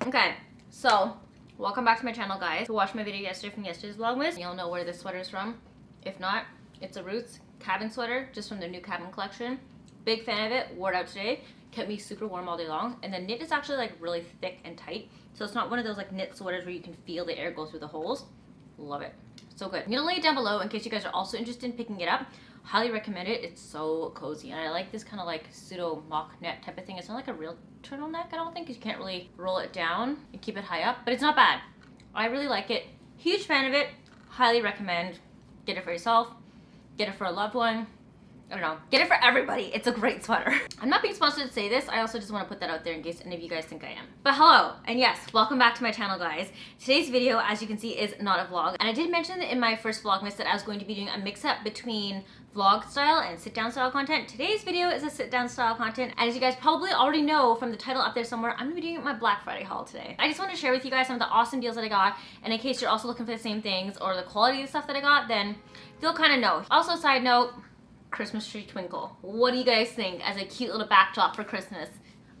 Okay, so welcome back to my channel, guys. If you watched my video yesterday from yesterday's Vlogmas, you'll know where this sweater is from. If not, it's a Roots cabin sweater, just from their new cabin collection. Big fan of it, wore it out today. Kept me super warm all day long. And the knit is actually like really thick and tight. So it's not one of those like knit sweaters where you can feel the air go through the holes. Love it. So good. I'm gonna lay it down below in case you guys are also interested in picking it up. Highly recommend it. It's so cozy. And I like this kind of like pseudo mock net type of thing. It's not like a real turtleneck, I don't think, because you can't really roll it down and keep it high up. But it's not bad. I really like it. Huge fan of it. Highly recommend. Get it for yourself. Get it for a loved one. I don't know. Get it for everybody. It's a great sweater. I'm not being sponsored to say this. I also just want to put that out there in case any of you guys think I am. But hello, and yes, welcome back to my channel, guys. Today's video, as you can see, is not a vlog. And I did mention in my first Vlogmas that I was going to be doing a mix-up between vlog style and sit-down style content. Today's video is a sit-down style content. And as you guys probably already know from the title up there somewhere, I'm going to be doing my Black Friday haul today. I just want to share with you guys some of the awesome deals that I got. And in case you're also looking for the same things or the quality of the stuff that I got, then you'll kind of know. Also, side note, Christmas tree twinkle. What do you guys think as a cute little backdrop for Christmas?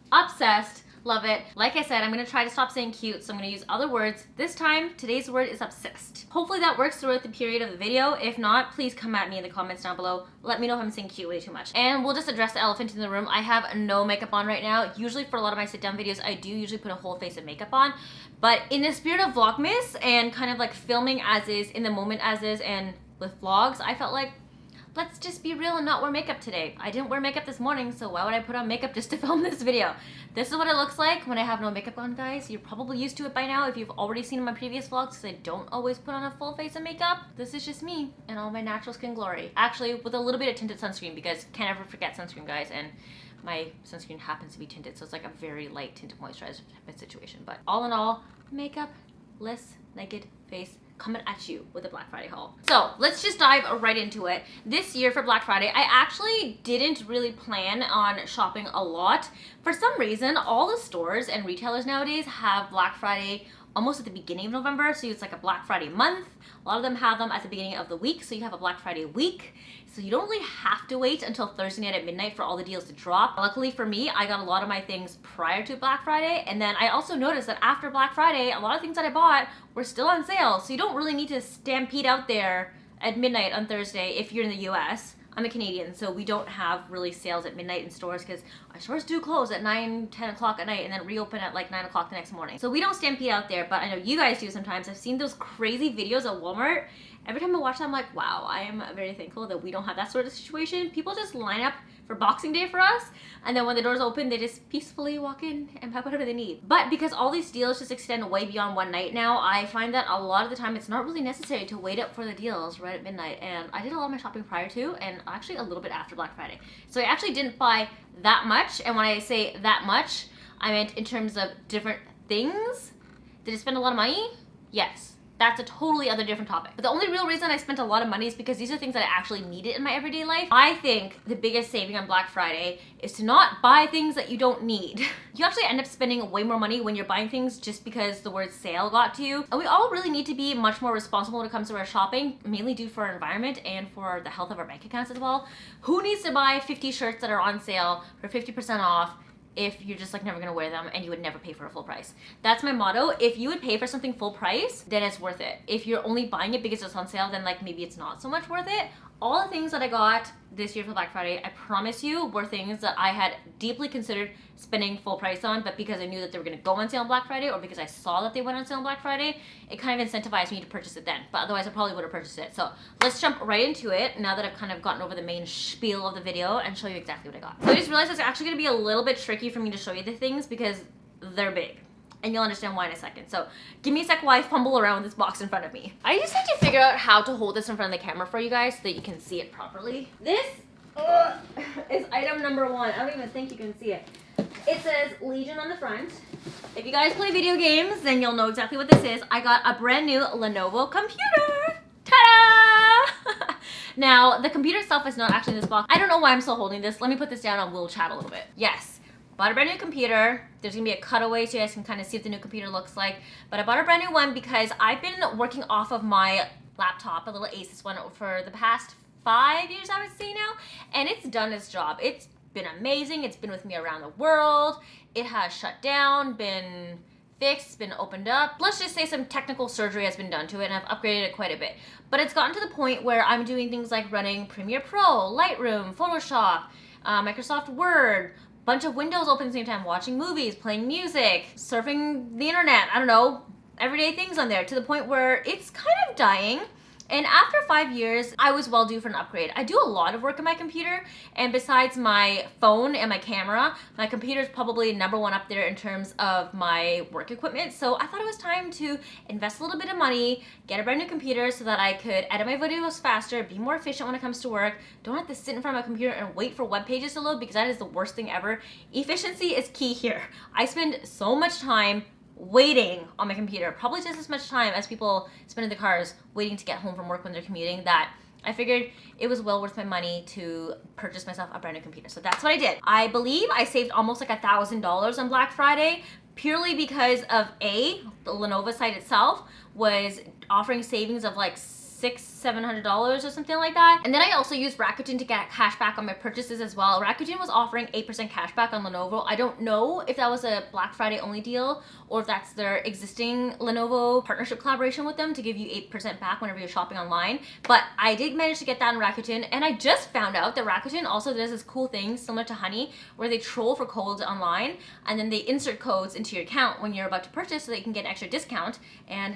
Obsessed. Love it. Like I said, I'm going to try to stop saying cute, so I'm going to use other words. This time, today's word is obsessed. Hopefully that works throughout the period of the video. If not, please come at me in the comments down below. Let me know if I'm saying cute way too much. And we'll just address the elephant in the room. I have no makeup on right now. Usually for a lot of my sit-down videos, I do usually put a whole face of makeup on. But in the spirit of Vlogmas and kind of like filming as is, in the moment as is, and with vlogs, I felt like, let's just be real and not wear makeup today. I didn't wear makeup this morning, so why would I put on makeup just to film this video? This is what it looks like when I have no makeup on, guys. You're probably used to it by now if you've already seen my previous vlogs, because I don't always put on a full face of makeup. This is just me and all my natural skin glory. Actually, with a little bit of tinted sunscreen, because can't ever forget sunscreen, guys, and my sunscreen happens to be tinted, so it's like a very light tinted moisturizer type of situation. But all in all, makeup-less, naked face, coming at you with a Black Friday haul. So let's just dive right into it. This year for Black Friday, I actually didn't really plan on shopping a lot. For some reason, all the stores and retailers nowadays have Black Friday almost at the beginning of November, so it's like a Black Friday month. A lot of them have them at the beginning of the week, so you have a Black Friday week. So you don't really have to wait until Thursday night at midnight for all the deals to drop. Luckily for me, I got a lot of my things prior to Black Friday, and then I also noticed that after Black Friday, a lot of things that I bought were still on sale, so you don't really need to stampede out there at midnight on Thursday if you're in the US. I'm a Canadian, so we don't have really sales at midnight in stores because our stores do close at 9, 10 o'clock at night and then reopen at like 9 o'clock the next morning. So we don't stampede out there, but I know you guys do sometimes. I've seen those crazy videos at Walmart. Every time I watch them, I'm like, wow, I am very thankful that we don't have that sort of situation. People just line up for Boxing Day for us, and then when the doors open, they just peacefully walk in and buy whatever they need. But because all these deals just extend way beyond one night now, I find that a lot of the time it's not really necessary to wait up for the deals right at midnight. And I did a lot of my shopping prior to, and actually a little bit after Black Friday. So I actually didn't buy that much, and when I say that much, I meant in terms of different things. Did I spend a lot of money? Yes. That's a totally other different topic. But the only real reason I spent a lot of money is because these are things that I actually needed in my everyday life. I think the biggest saving on Black Friday is to not buy things that you don't need. You actually end up spending way more money when you're buying things just because the word sale got to you. And we all really need to be much more responsible when it comes to our shopping, mainly due for our environment and for the health of our bank accounts as well. Who needs to buy 50 shirts that are on sale for 50% off if you're just like never gonna wear them and you would never pay for a full price? That's my motto. If you would pay for something full price, then it's worth it. If you're only buying it because it's on sale, then like maybe it's not so much worth it. All the things that I got this year for Black Friday, I promise you, were things that I had deeply considered spending full price on, but because I knew that they were gonna go on sale on Black Friday, or because I saw that they went on sale on Black Friday, it kind of incentivized me to purchase it then. But otherwise I probably would have purchased it. So let's jump right into it now that I've kind of gotten over the main spiel of the video and show you exactly what I got. So I just realized it's actually gonna be a little bit tricky for me to show you the things because they're big. And you'll understand why in a second. So give me a sec while I fumble around with this box in front of me. I just need to figure out how to hold this in front of the camera for you guys so that you can see it properly. This is item number 1. I don't even think you can see it. It says Legion on the front. If you guys play video games, then you'll know exactly what this is. I got a brand new Lenovo computer. Ta-da! Now, the computer itself is not actually in this box. I don't know why I'm still holding this. Let me put this down and we'll chat a little bit. Yes. Bought a brand new computer. There's gonna be a cutaway so you guys can kind of see what the new computer looks like. But I bought a brand new one because I've been working off of my laptop, a little Asus one, for the past 5 years, I would say now. And it's done its job. It's been amazing. It's been with me around the world. It has shut down, been fixed, it's been opened up. Let's just say some technical surgery has been done to it and I've upgraded it quite a bit. But it's gotten to the point where I'm doing things like running Premiere Pro, Lightroom, Photoshop, Microsoft Word, bunch of windows open at the same time, watching movies, playing music, surfing the internet, I don't know, everyday things on there, to the point where it's kind of dying. And after 5 years, I was well due for an upgrade. I do a lot of work on my computer, and besides my phone and my camera, my computer is probably number one up there in terms of my work equipment. So I thought it was time to invest a little bit of money, get a brand new computer so that I could edit my videos faster, be more efficient when it comes to work, don't have to sit in front of my computer and wait for web pages to load, because that is the worst thing ever. Efficiency is key here. I spend so much time waiting on my computer, probably just as much time as people spend in the cars waiting to get home from work when they're commuting, that I figured it was well worth my money to purchase myself a brand new computer. So that's what I did. I believe I saved almost like $1,000 on Black Friday, purely because of the Lenovo site itself was offering savings of like $600-700 or something like that. And then I also used Rakuten to get cash back on my purchases as well. Rakuten was offering 8% cash back on Lenovo. I don't know if that was a Black Friday only deal or if that's their existing Lenovo partnership collaboration with them to give you 8% back whenever you're shopping online. But I did manage to get that on Rakuten, and I just found out that Rakuten also does this cool thing similar to Honey, where they troll for codes online and then they insert codes into your account when you're about to purchase so that you can get an extra discount. And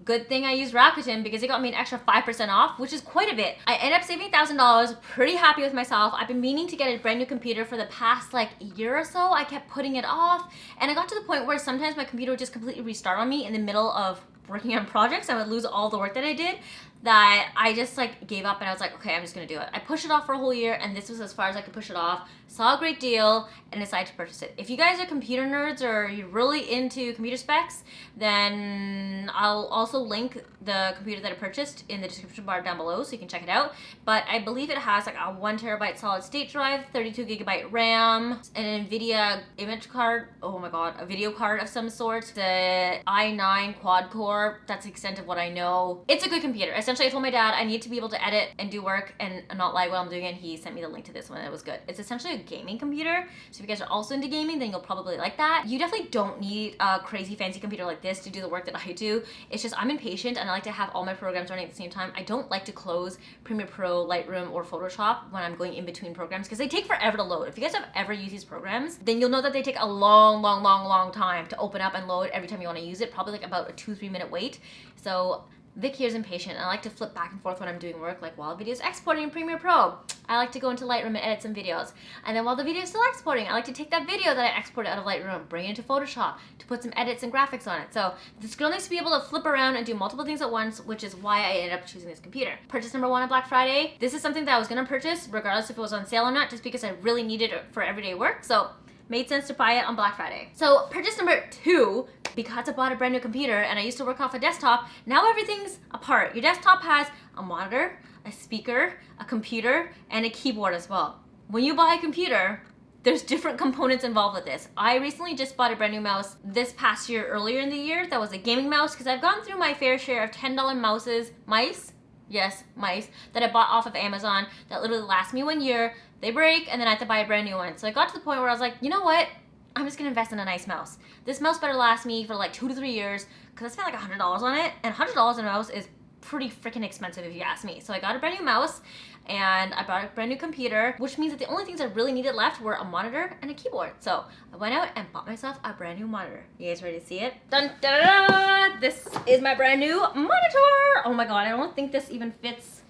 good thing I used Rakuten because it got me an extra 5% off, which is quite a bit. I ended up saving $1,000, pretty happy with myself. I've been meaning to get a brand new computer for the past like year or so. I kept putting it off, and I got to the point where sometimes my computer would just completely restart on me in the middle of working on projects. I would lose all the work that I did, that I just like gave up, and I was like, okay, I'm just gonna do it. I pushed it off for a whole year, and this was as far as I could push it off. Saw a great deal and decided to purchase it. If you guys are computer nerds or you're really into computer specs, then I'll also link the computer that I purchased in the description bar down below so you can check it out. But I believe it has like a 1TB solid state drive, 32GB RAM, an NVIDIA image card, oh my god, a video card of some sort, the i9 quad core. That's the extent of what I know. It's a good computer. Essentially, I told my dad I need to be able to edit and do work and not lag while I'm doing it, and he sent me the link to this one. It was good. It's essentially a gaming computer, so if you guys are also into gaming, then you'll probably like that. You definitely don't need a crazy fancy computer like this to do the work that I do. It's just I'm impatient and I like to have all my programs running at the same time. I don't like to close Premiere Pro, Lightroom, or Photoshop when I'm going in between programs because they take forever to load. If you guys have ever used these programs, then you'll know that they take a long time to open up and load every time you want to use it, probably like about a 2-3 minute wait. So Vic here's impatient, and I like to flip back and forth when I'm doing work, like while a video is exporting in Premiere Pro, I like to go into Lightroom and edit some videos. And then while the video is still exporting, I like to take that video that I exported out of Lightroom, bring it into Photoshop to put some edits and graphics on it. So this girl needs to be able to flip around and do multiple things at once, which is why I ended up choosing this computer. Purchase number 1 on Black Friday. This is something that I was gonna purchase regardless if it was on sale or not, just because I really needed it for everyday work. So made sense to buy it on Black Friday. So purchase number 2, because I bought a brand new computer and I used to work off a desktop, now everything's apart. Your desktop has a monitor, a speaker, a computer, and a keyboard as well. When you buy a computer, there's different components involved with this. I recently just bought a brand new mouse this past year, earlier in the year, that was a gaming mouse, because I've gone through my fair share of $10 mice, that I bought off of Amazon that literally last me 1 year. They break, and then I have to buy a brand new one. So I got to the point where I was like, you know what? I'm just gonna invest in a nice mouse. This mouse better last me for like 2 to 3 years, because I spent like $100 on it, and $100 on a mouse is pretty freaking expensive if you ask me. So I got a brand new mouse, and I bought a brand new computer, which means that the only things I really needed left were a monitor and a keyboard. So I went out and bought myself a brand new monitor. You guys ready to see it? Dun da da da! This is my brand new monitor! Oh my god, I don't think this even fits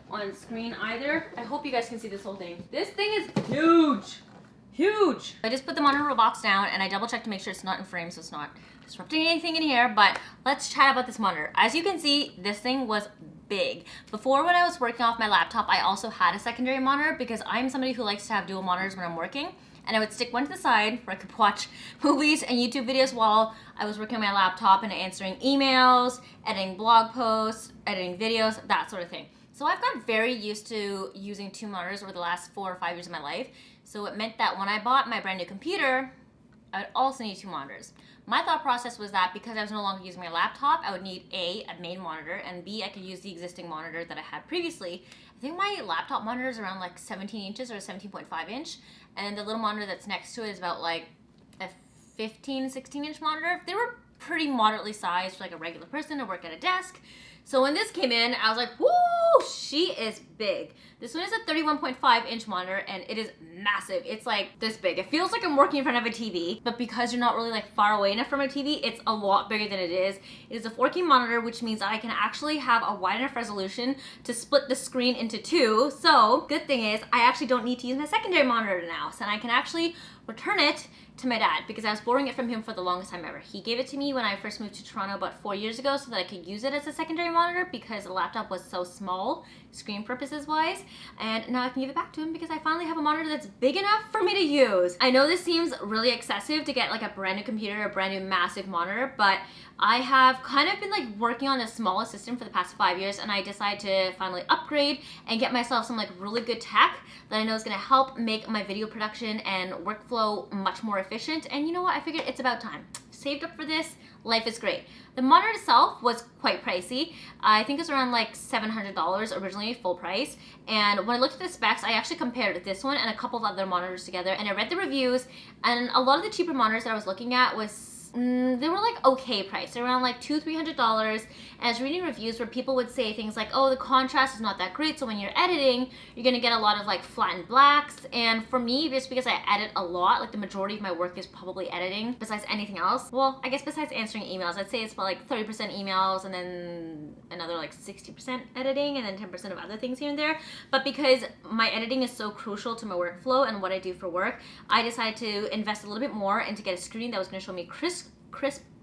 on screen either. I hope you guys can see this whole thing. This thing is huge! Huge! I just put the monitor box down and I double checked to make sure it's not in frame, so it's not disrupting anything in here, but let's chat about this monitor. As you can see, this thing was big. Before, when I was working off my laptop, I also had a secondary monitor because I'm somebody who likes to have dual monitors when I'm working, and I would stick one to the side where I could watch movies and YouTube videos while I was working on my laptop and answering emails, editing blog posts, editing videos, that sort of thing. So I've gotten very used to using 2 monitors over the last 4 or 5 years of my life. So it meant that when I bought my brand new computer, I would also need 2 monitors. My thought process was that because I was no longer using my laptop, I would need a main monitor, and B, I could use the existing monitor that I had previously. I think my laptop monitor is around like 17 inches or 17.5 inch, and the little monitor that's next to it is about like a 15, 16-inch monitor. They were pretty moderately sized for like a regular person to work at a desk. So when this came in, I was like, whoo, she is big. This one is a 31.5-inch monitor, and it is massive. It's like this big. It feels like I'm working in front of a TV, but because you're not really like far away enough from a TV, it's a lot bigger than it is. It is a 4K monitor, which means that I can actually have a wide enough resolution to split the screen into two. So good thing is I actually don't need to use my secondary monitor now. So I can actually return it to my dad because I was borrowing it from him for the longest time ever. He gave it to me when I first moved to Toronto about 4 years ago so that I could use it as a secondary monitor because the laptop was so small, screen purposes wise, and now I can give it back to him because I finally have a monitor that's big enough for me to use. I know this seems really excessive to get like a brand new computer, a brand new massive monitor, but I have kind of been like working on a smaller system for the past 5 years, and I decided to finally upgrade and get myself some like really good tech that I know is going to help make my video production and workflow much more efficient. And you know what? I figured it's about time. Saved up for this. Life is great. The monitor itself was quite pricey. I think it's around like $700 originally, full price. And when I looked at the specs, I actually compared this one and a couple of other monitors together, and I read the reviews, and a lot of the cheaper monitors that I was looking at was they were like okay price. They're around like $200-300. And I was reading reviews where people would say things like, oh, the contrast is not that great, so when you're editing, you're gonna get a lot of like flattened blacks. And for me, just because I edit a lot, like the majority of my work is probably editing besides anything else. Well, I guess besides answering emails, I'd say it's about like 30% emails and then another like 60% editing and then 10% of other things here and there. But because my editing is so crucial to my workflow and what I do for work, I decided to invest a little bit more and to get a screen that was gonna show me crisp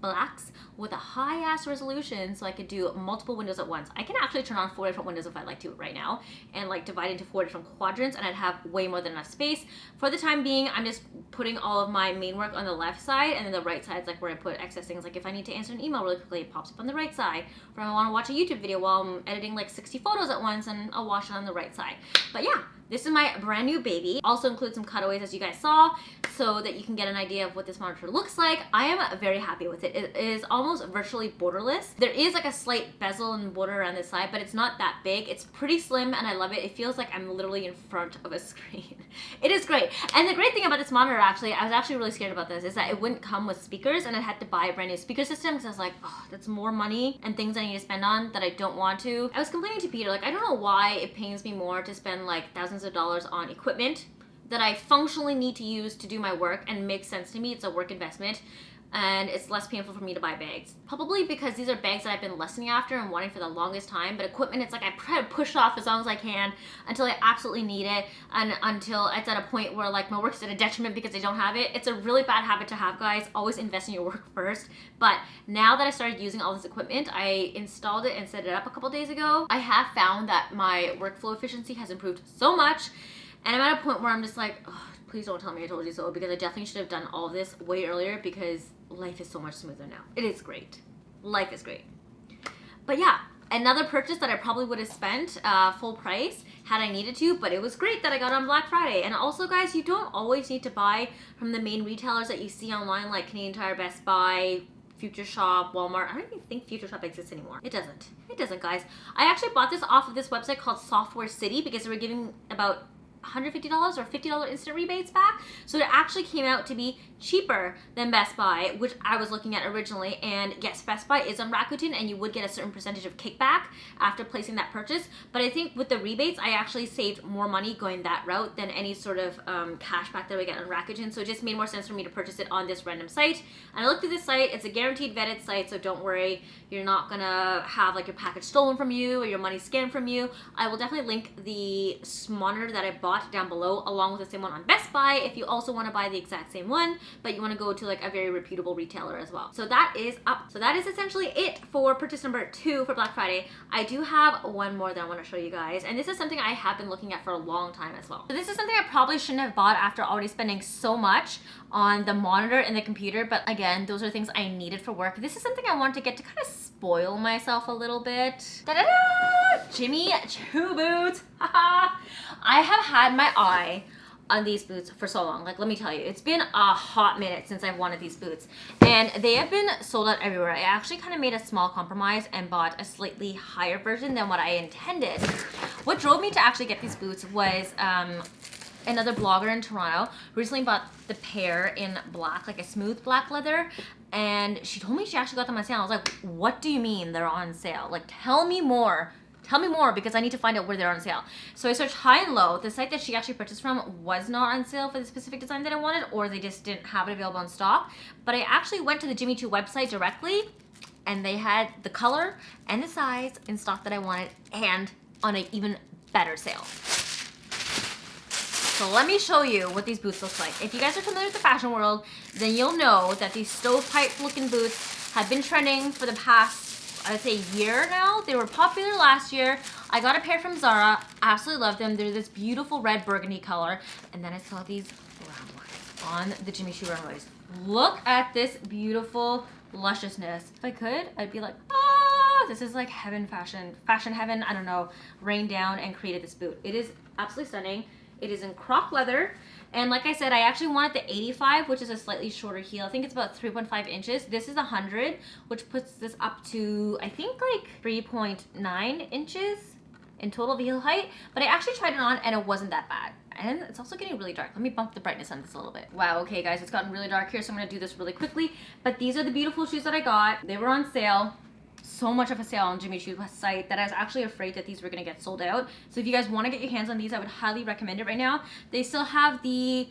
blacks with a high ass resolution so I could do multiple windows at once. I can actually turn on 4 different windows if I'd like to right now and like divide into 4 different quadrants, and I'd have way more than enough space. For the time being, I'm just putting all of my main work on the left side, and then the right side's like where I put excess things. Like if I need to answer an email really quickly, it pops up on the right side. Or if I want to watch a YouTube video while I'm editing like 60 photos at once, and I'll watch it on the right side. But yeah, this is my brand new baby. Also includes some cutaways as you guys saw so that you can get an idea of what this monitor looks like. I am very happy with it. It is almost virtually borderless. There is like a slight bezel and border around the side, but it's not that big. It's pretty slim and I love it. It feels like I'm literally in front of a screen. It is great. And the great thing about this monitor, actually, I was actually really scared about this, is that it wouldn't come with speakers, and I had to buy a brand new speaker system because I was like, oh, that's more money and things I need to spend on that I don't want to. I was complaining to Peter, like, I don't know why it pains me more to spend like thousands of dollars on equipment that I functionally need to use to do my work and makes sense to me. It's a work investment, and it's less painful for me to buy bags. Probably because these are bags that I've been listening after and wanting for the longest time, but equipment, it's like I try to push off as long as I can until I absolutely need it, and until it's at a point where like my work is at a detriment because I don't have it. It's a really bad habit to have, guys. Always invest in your work first. But now that I started using all this equipment, I installed it and set it up a couple days ago, I have found that my workflow efficiency has improved so much, and I'm at a point where I'm just like, oh, please don't tell me I told you so, because I definitely should have done all of this way earlier because life is so much smoother now. It is great. Life is great. But yeah, another purchase that I probably would have spent full price had I needed to, but it was great that I got on Black Friday. And also, guys, you don't always need to buy from the main retailers that you see online like Canadian Tire, Best Buy, Future Shop, Walmart. I don't even think Future Shop exists anymore. It doesn't. It doesn't, guys. I actually bought this off of this website called Software City because they were giving about $150 or $50 instant rebates back. So it actually came out to be cheaper than Best Buy, which I was looking at originally. And yes, Best Buy is on Rakuten and you would get a certain percentage of kickback after placing that purchase. But I think with the rebates, I actually saved more money going that route than any sort of cashback that we get on Rakuten. So it just made more sense for me to purchase it on this random site. And I looked at this site. It's a guaranteed vetted site, so don't worry. You're not gonna have like your package stolen from you or your money scammed from you. I will definitely link the monitor that I bought down below along with the same one on Best Buy if you also want to buy the exact same one, but you want to go to like a very reputable retailer as well. So that is up. So that is essentially it for purchase number 2 for Black Friday. I do have one more that I want to show you guys, and this is something I have been looking at for a long time as well. So this is something I probably shouldn't have bought after already spending so much on the monitor and the computer, but again, those are things I needed for work. This is something I wanted to get to kind of spoil myself a little bit. Da-da-da! Jimmy Choo boots. Haha. I have had my eye on these boots for so long. Like, let me tell you, it's been a hot minute since I've wanted these boots, and they have been sold out everywhere. I actually kind of made a small compromise and bought a slightly higher version than what I intended. What drove me to actually get these boots was another blogger in Toronto, recently bought the pair in black, like a smooth black leather. And she told me she actually got them on sale. I was like, what do you mean they're on sale? Like, tell me more. Tell me more, because I need to find out where they're on sale. So I searched high and low. The site that she actually purchased from was not on sale for the specific design that I wanted, or they just didn't have it available in stock. But I actually went to the Jimmy Choo website directly, and they had the color and the size in stock that I wanted, and on an even better sale. So let me show you what these boots look like. If you guys are familiar with the fashion world, then you'll know that these stovepipe looking boots have been trending for the past, I would say, year now. They were popular last year. I got a pair from Zara. Absolutely love them. They're this beautiful red burgundy color. And then I saw these brown ones on the Jimmy Choo runways. Look at this beautiful lusciousness. If I could, I'd be like, ah, this is like heaven, fashion heaven, I don't know, rained down and created this boot. It is absolutely stunning. It is in croc leather. And like I said, I actually wanted the 85, which is a slightly shorter heel. I think it's about 3.5 inches. This is 100, which puts this up to, I think, like 3.9 inches in total heel height. But I actually tried it on and it wasn't that bad. And it's also getting really dark. Let me bump the brightness on this a little bit. Wow, okay guys, it's gotten really dark here, so I'm gonna do this really quickly. But these are the beautiful shoes that I got. They were on sale. So much of a sale on Jimmy Choo's site that I was actually afraid that these were gonna get sold out. So if you guys wanna get your hands on these, I would highly recommend it right now. They still have the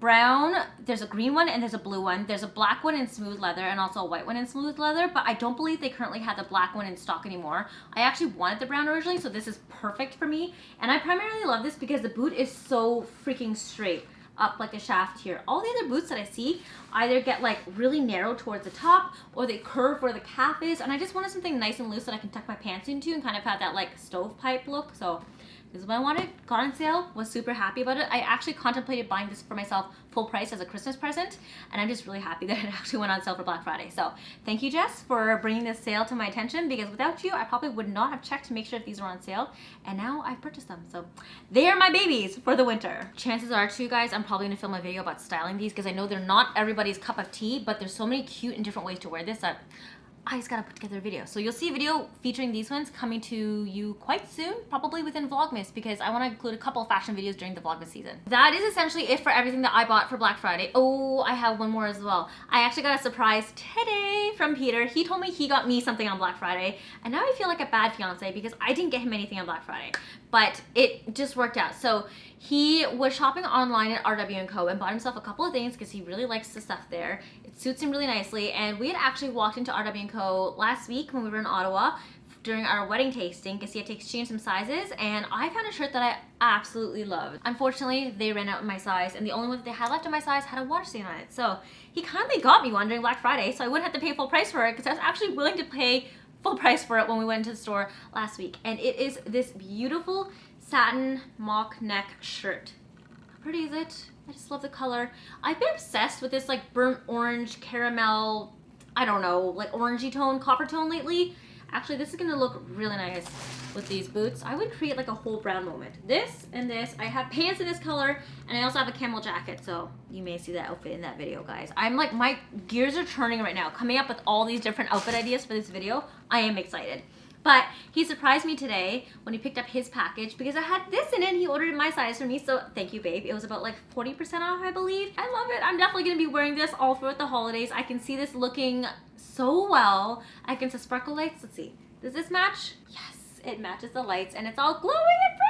brown, there's a green one and there's a blue one. There's a black one in smooth leather and also a white one in smooth leather, but I don't believe they currently have the black one in stock anymore. I actually wanted the brown originally, so this is perfect for me. And I primarily love this because the boot is so freaking straight up like a shaft here. All the other boots that I see either get like really narrow towards the top or they curve where the calf is, and I just wanted something nice and loose that I can tuck my pants into and kind of have that like stovepipe look. So this is what I wanted, got on sale, was super happy about it. I actually contemplated buying this for myself full price as a Christmas present, and I'm just really happy that it actually went on sale for Black Friday. So thank you, Jess, for bringing this sale to my attention, because without you, I probably would not have checked to make sure if these were on sale, and now I've purchased them. So they are my babies for the winter. Chances are too, guys, I'm probably gonna film a video about styling these because I know they're not everybody's cup of tea, but there's so many cute and different ways to wear this that I just gotta put together a video. So you'll see a video featuring these ones coming to you quite soon, probably within Vlogmas, because I wanna include a couple of fashion videos during the Vlogmas season. That is essentially it for everything that I bought for Black Friday. Oh, I have one more as well. I actually got a surprise today from Peter. He told me he got me something on Black Friday, and now I feel like a bad fiance because I didn't get him anything on Black Friday, but it just worked out. So he was shopping online at RW&Co and bought himself a couple of things because he really likes the stuff there. It suits him really nicely, and we had actually walked into RW&Co last week when we were in Ottawa during our wedding tasting because he had to exchange some sizes, and I found a shirt that I absolutely loved. Unfortunately, they ran out in my size, and the only one that they had left in my size had a water stain on it. So he kindly got me one during Black Friday, so I wouldn't have to pay full price for it because I was actually willing to pay full price for it when we went into the store last week. And it is this beautiful satin mock neck shirt. How pretty is it? I just love the color. I've been obsessed with this like burnt orange caramel, I don't know, like orangey tone, copper tone lately. Actually, this is gonna look really nice with these boots. I would create like a whole brown moment. This and this. I have pants in this color, and I also have a camel jacket, so you may see that outfit in that video, guys. I'm like, my gears are turning right now, coming up with all these different outfit ideas for this video. I am excited. But he surprised me today when he picked up his package because I had this in it. He ordered my size for me, so thank you, babe. It was about like 40% off, I believe. I love it. I'm definitely gonna be wearing this all throughout the holidays. I can see this looking so well against the sparkle lights. Let's see. Does this match? Yes, it matches the lights and it's all glowing and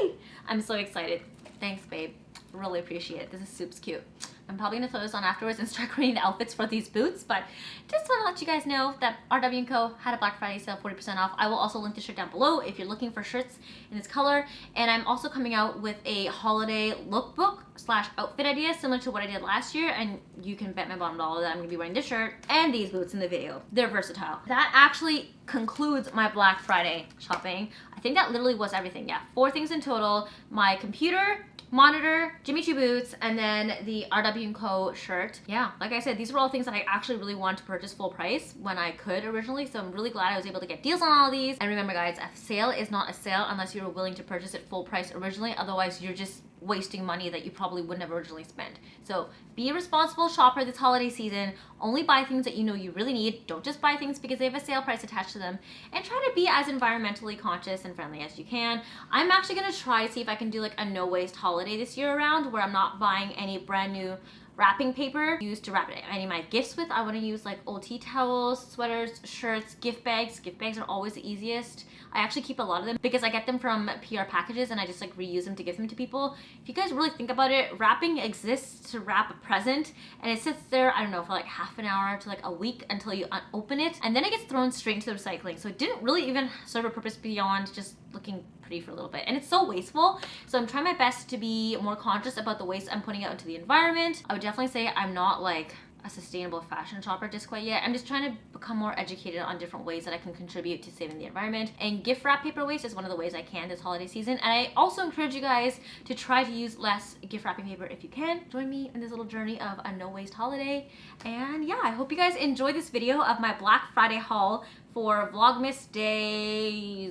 pretty. I'm so excited. Thanks, babe. Really appreciate it. This is super cute. I'm probably gonna throw this on afterwards and start creating the outfits for these boots, but just wanna let you guys know that RW&Co had a Black Friday sale, 40% off. I will also link the shirt down below if you're looking for shirts in this color. And I'm also coming out with a holiday lookbook / outfit idea similar to what I did last year, and you can bet my bottom dollar that I'm gonna be wearing this shirt and these boots in the video. They're versatile. That actually concludes my Black Friday shopping. I think that literally was everything. Yeah, 4 things in total. My computer, monitor, Jimmy Choo boots, and then the RW&Co shirt. Yeah, like I said, these were all things that I actually really wanted to purchase full price when I could originally, so I'm really glad I was able to get deals on all of these. And remember, guys, a sale is not a sale unless you're willing to purchase it full price originally. Otherwise, you're just wasting money that you probably wouldn't have originally spent. So be a responsible shopper this holiday season. Only buy things that you know you really need. Don't just buy things because they have a sale price attached to them. And try to be as environmentally conscious and friendly as you can. I'm actually going to try to see if I can do like a no waste holiday this year around, where I'm not buying any brand new wrapping paper used to wrap any of my gifts with. I want to use like old tea towels, sweaters, shirts, gift bags. Gift bags are always the easiest. I actually keep a lot of them because I get them from PR packages and I just like reuse them to give them to people. If you guys really think about it, wrapping exists to wrap a present, and it sits there, I don't know, for like half an hour to like a week until you open it, and then it gets thrown straight into the recycling. So it didn't really even serve a purpose beyond just looking pretty for a little bit, and it's so wasteful. So I'm trying my best to be more conscious about the waste I'm putting out into the environment. I would definitely say I'm not like a sustainable fashion shopper just quite yet. I'm just trying to become more educated on different ways that I can contribute to saving the environment, and gift wrap paper waste is one of the ways I can this holiday season. And I also encourage you guys to try to use less gift wrapping paper if you can. Join me in this little journey of a no waste holiday. And yeah, I hope you guys enjoy this video of my Black Friday haul for Vlogmas day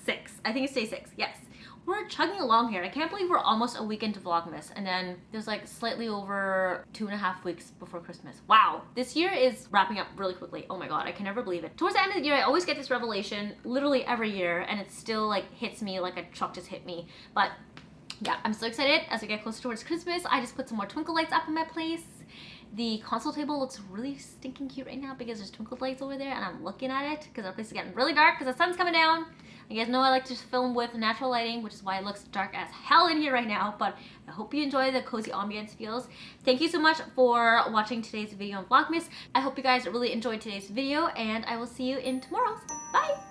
6. I think it's day 6, yes. We're chugging along here. I can't believe we're almost a week into Vlogmas, and then there's like slightly over 2.5 weeks before Christmas. Wow, this year is wrapping up really quickly. Oh my god, I can never believe it. Towards the end of the year, I always get this revelation, literally every year, and it still like hits me like a truck just hit me. But yeah, I'm so excited as we get closer towards Christmas. I just put some more twinkle lights up in my place. The console table looks really stinking cute right now because there's twinkle lights over there, and I'm looking at it because our place is getting really dark because the sun's coming down. You guys know I like to film with natural lighting, which is why it looks dark as hell in here right now, but I hope you enjoy the cozy ambience feels. Thank you so much for watching today's video on Vlogmas. I hope you guys really enjoyed today's video, and I will see you in tomorrow's. Bye!